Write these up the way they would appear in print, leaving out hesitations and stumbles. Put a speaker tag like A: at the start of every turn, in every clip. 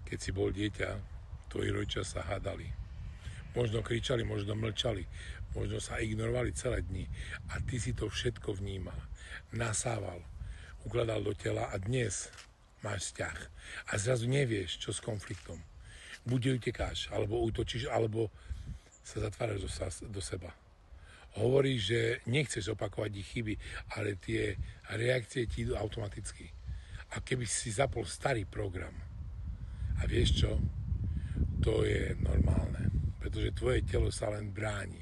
A: Keď si bol dieťa, tvoji rodičia sa hádali. Možno kričali, možno mlčali, možno sa ignorovali celé dni. A ty si to všetko vnímal, nasával, ukladal do tela a dnes máš vzťah. A zrazu nevieš, čo s konfliktom. Buď utekáš, alebo útočíš, alebo sa zatváraš do seba. Hovoríš, že nechceš opakovať ich chyby, ale tie reakcie ti idú automaticky. A keby si zapol starý program, a vieš čo? To je normálne, pretože tvoje telo sa len bráni.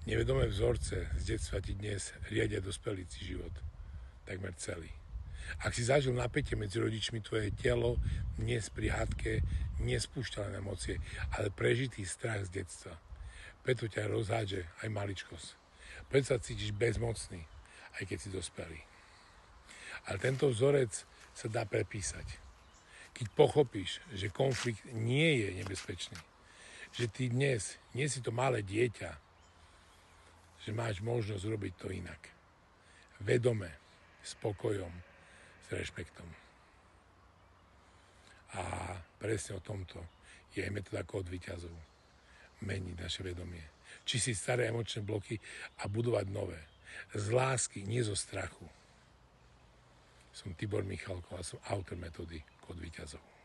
A: Nevedomé vzorce z detstva ti dnes riadia dospelíci život, takmer celý. Ak si zažil napätie medzi rodičmi, tvoje telo dnes pri hádke nespúšťa len emócie, ale prežitý strach z detstva. Preto ťa rozhádže aj maličkosť. Preto sa cítiš bezmocný, aj keď si dospelý. Ale tento vzorec sa dá prepísať. Keď pochopíš, že konflikt nie je nebezpečný, že ty dnes nie si to malé dieťa, že máš možnosť robiť to inak. Vedome, s pokojom, s rešpektom. A presne o tomto je aj metóda Kód víťazov. Meniť naše vedomie. Či si staré emočné bloky a budovať nové. Z lásky, nie zo strachu. Som Tibor Michalko a som autor metódy Kód víťazov.